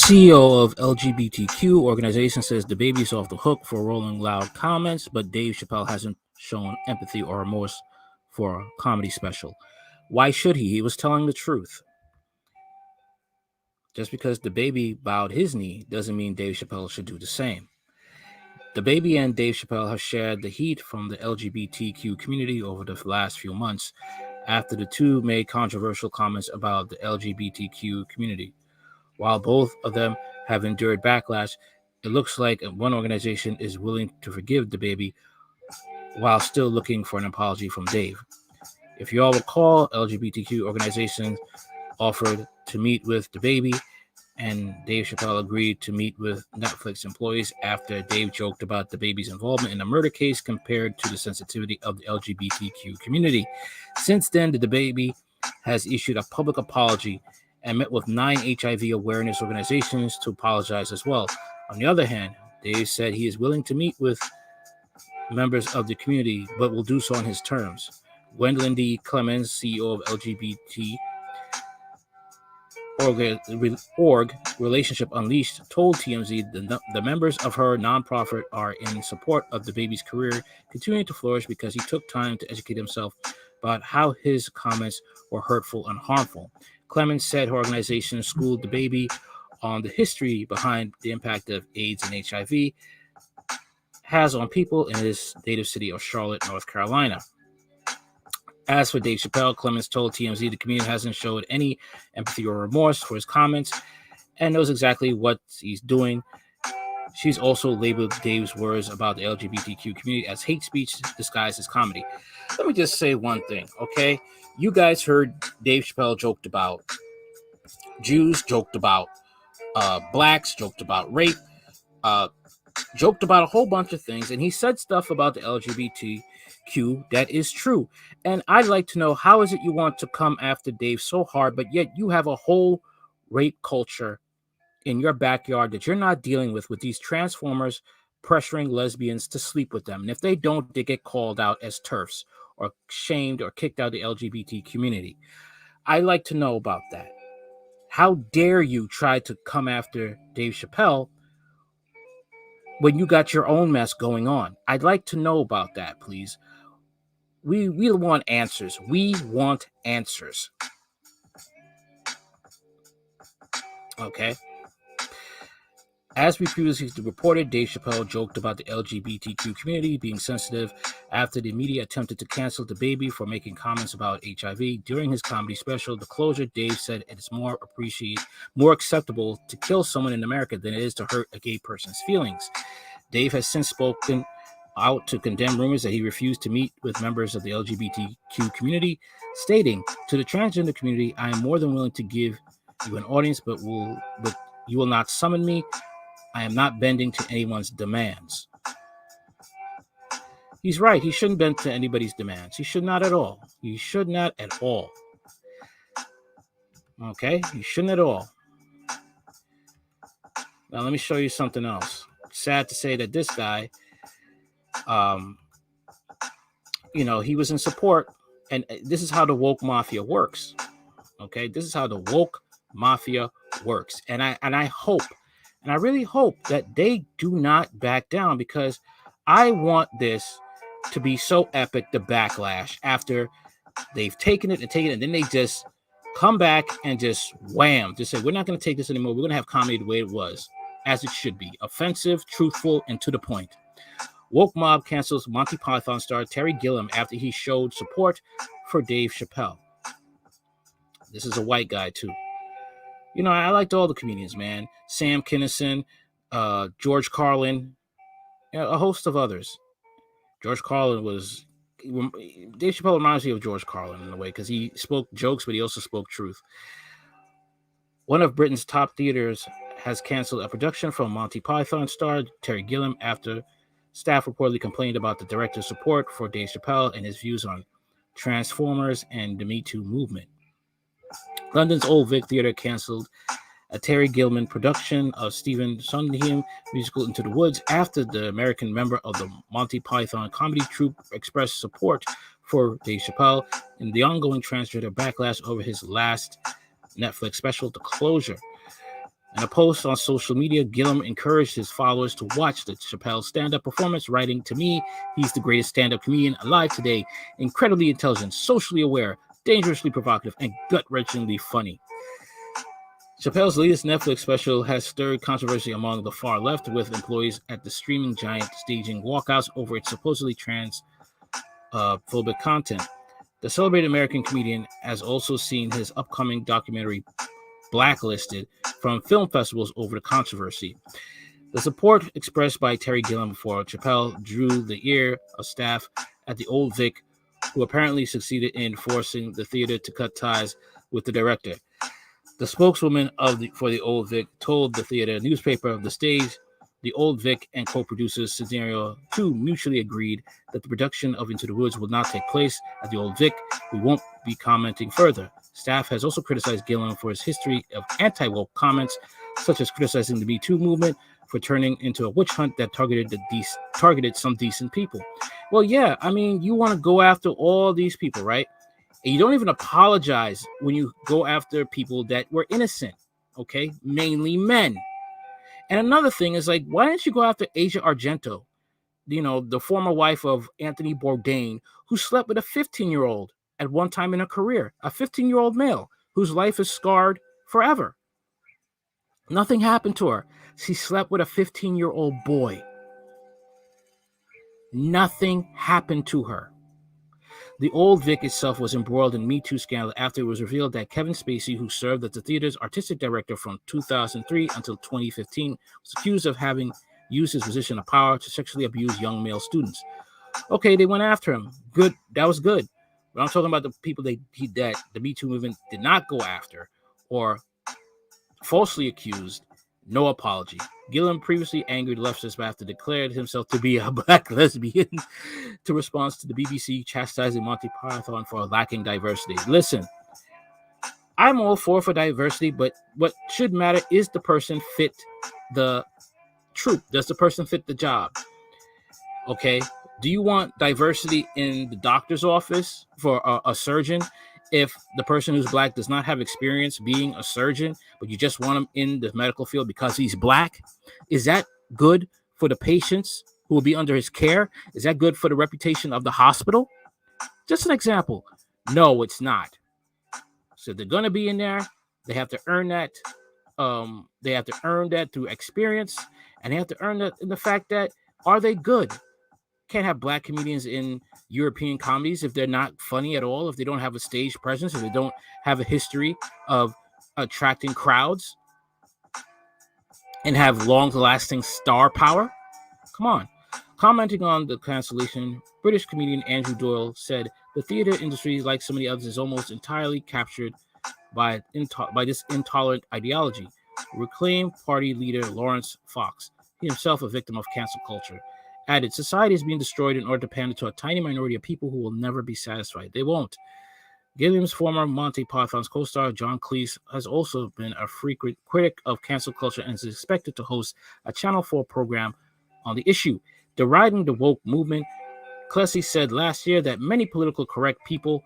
CEO of LGBTQ organization says DaBaby's off the hook for rolling loud comments, but Dave Chappelle hasn't shown empathy or remorse for a comedy special. Why should he? He was telling the truth. Just because DaBaby bowed his knee doesn't mean Dave Chappelle should do the same. DaBaby and Dave Chappelle have shared the heat from the LGBTQ community over the last few months after the two made controversial comments about the LGBTQ community. While both of them have endured backlash, it looks like one organization is willing to forgive DaBaby while still looking for an apology from Dave. If you all recall, LGBTQ organizations offered to meet with DaBaby, and Dave Chappelle agreed to meet with Netflix employees after Dave joked about DaBaby's involvement in a murder case compared to the sensitivity of the LGBTQ community. Since then, the DaBaby has issued a public apology and met with 9 HIV awareness organizations to apologize as well. On the other hand, Dave said he is willing to meet with members of the community, but will do so on his terms. Gwendolyn D. Clemens, CEO of LGBT org Relationship Unleashed, told TMZ the members of her nonprofit are in support of DaBaby's career continuing to flourish because he took time to educate himself about how his comments were hurtful and harmful. Clemens said her organization schooled DaBaby on the history behind the impact of AIDS and HIV has on people in his native city of Charlotte, North Carolina. As for Dave Chappelle, Clemens told TMZ the community hasn't showed any empathy or remorse for his comments and knows exactly what he's doing. She's also labeled Dave's words about the LGBTQ community as hate speech disguised as comedy. Let me just say one thing, okay? You guys heard Dave Chappelle joked about Jews, joked about blacks, joked about rape, joked about a whole bunch of things, and he said stuff about the LGBTQ that is true. And I'd like to know, how is it you want to come after Dave so hard, but yet you have a whole rape culture in your backyard that you're not dealing with these transformers pressuring lesbians to sleep with them. And if they don't, they get called out as TERFs or shamed or kicked out of the LGBT community. I'd like to know about that. How dare you try to come after Dave Chappelle when you got your own mess going on? I'd like to know about that, please. We want answers. We want answers. Okay. As we previously reported, Dave Chappelle joked about the LGBTQ community being sensitive after the media attempted to cancel DaBaby for making comments about HIV. During his comedy special, The Closure, Dave said it is more acceptable to kill someone in America than it is to hurt a gay person's feelings. Dave has since spoken out to condemn rumors that he refused to meet with members of the LGBTQ community, stating, "To the transgender community, I am more than willing to give you an audience, but you will not summon me. I am not bending to anyone's demands." He's right. He shouldn't bend to anybody's demands. He should not at all. He should not at all. Okay? He shouldn't at all. Now, let me show you something else. Sad to say that this guy, he was in support. And this is how the woke mafia works. Okay? This is how the woke mafia works. And I hope, and I really hope that they do not back down, because I want this to be so epic, the backlash, after they've taken it, and then they just come back and just wham, just say, we're not going to take this anymore. We're going to have comedy the way it was, as it should be. Offensive, truthful, and to the point. Woke mob cancels Monty Python star Terry Gilliam after he showed support for Dave Chappelle. This is a white guy, too. I liked all the comedians, man. Sam Kinison, George Carlin, a host of others. George Carlin was... Dave Chappelle reminds me of George Carlin in a way, because he spoke jokes, but he also spoke truth. One of Britain's top theaters has canceled a production from Monty Python star Terry Gilliam after staff reportedly complained about the director's support for Dave Chappelle and his views on Transformers and the Me Too movement. London's Old Vic Theatre canceled a Terry Gilman production of Stephen Sondheim musical Into the Woods, after the American member of the Monty Python comedy troupe expressed support for Dave Chappelle in the ongoing transgender backlash over his last Netflix special, The Closure. In a post on social media, Gillum encouraged his followers to watch the Chappelle stand-up performance, writing, "To me, he's the greatest stand-up comedian alive today. Incredibly intelligent, socially aware, dangerously provocative, and gut-wrenchingly funny." Chappelle's latest Netflix special has stirred controversy among the far left, with employees at the streaming giant staging walkouts over its supposedly transphobic content. The celebrated American comedian has also seen his upcoming documentary blacklisted from film festivals over the controversy. The support expressed by Terry Gilliam for Chappelle drew the ear of staff at the Old Vic, who apparently succeeded in forcing the theater to cut ties with the director. The spokeswoman for the Old Vic told the theater newspaper of the stage, the Old Vic and co-producers Scenario 2 mutually agreed that the production of Into the Woods will not take place at the Old Vic. We won't be commenting further. Staff has also criticized Gilliam for his history of anti-woke comments, such as criticizing the Me Too movement for turning into a witch hunt that targeted some decent people. Well, yeah, I mean, you want to go after all these people, right? And you don't even apologize when you go after people that were innocent, okay? Mainly men. And another thing is, like, why didn't you go after Asia Argento, the former wife of Anthony Bourdain, who slept with a 15-year-old at one time in her career, a 15-year-old male whose life is scarred forever. Nothing happened to her. She slept with a 15-year-old boy. Nothing happened to her. The Old Vic itself was embroiled in Me Too scandal after it was revealed that Kevin Spacey, who served as the theater's artistic director from 2003 until 2015, was accused of having used his position of power to sexually abuse young male students. Okay, they went after him. Good. That was good. But I'm talking about the people that the Me Too movement did not go after or falsely accused. No apology. Gilliam previously angered leftists after declared himself to be a black lesbian to respond to the BBC chastising Monty Python for lacking diversity. Listen, I'm all for diversity, but what should matter is the person fit the troupe. Does the person fit the job? Okay. Do you want diversity in the doctor's office for a surgeon if the person who's black does not have experience being a surgeon, but you just want him in the medical field because he's black? Is that good for the patients who will be under his care? Is that good for the reputation of the hospital? Just an example. No, it's not. So they're going to be in there. They have to earn that. They have to earn that through experience, and they have to earn that in the fact that, are they good? Can't have black comedians in European comedies if they're not funny at all, if they don't have a stage presence, if they don't have a history of attracting crowds and have long-lasting star power. Come on. Commenting on the cancellation, British comedian Andrew Doyle said the theater industry, like so many others, is almost entirely captured by this intolerant ideology. Reclaimed party leader Lawrence Fox, himself a victim of cancel culture, added, society is being destroyed in order to pander to a tiny minority of people who will never be satisfied. They won't. Gilliam's former Monty Python's co-star John Cleese has also been a frequent critic of cancel culture and is expected to host a Channel 4 program on the issue. Deriding the woke movement, Cleese said last year that many politically correct people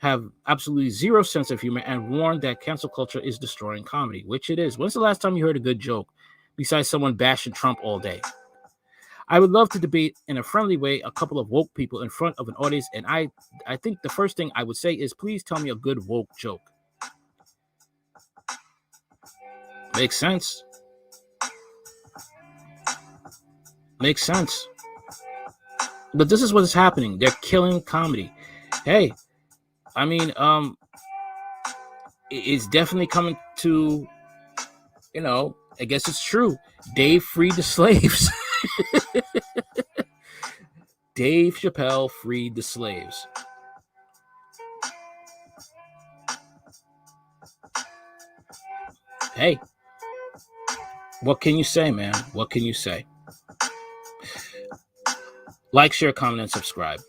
have absolutely zero sense of humor and warned that cancel culture is destroying comedy, which it is. When's the last time you heard a good joke besides someone bashing Trump all day? I would love to debate in a friendly way a couple of woke people in front of an audience, and I think the first thing I would say is, please tell me a good woke joke. Makes sense. Makes sense. But this is what is happening. They're killing comedy. Hey, I mean, it's definitely coming to, I guess it's true. Dave freed the slaves. Dave Chappelle freed the slaves. Hey, what can you say, man? What can you say? Like, share, comment, and subscribe.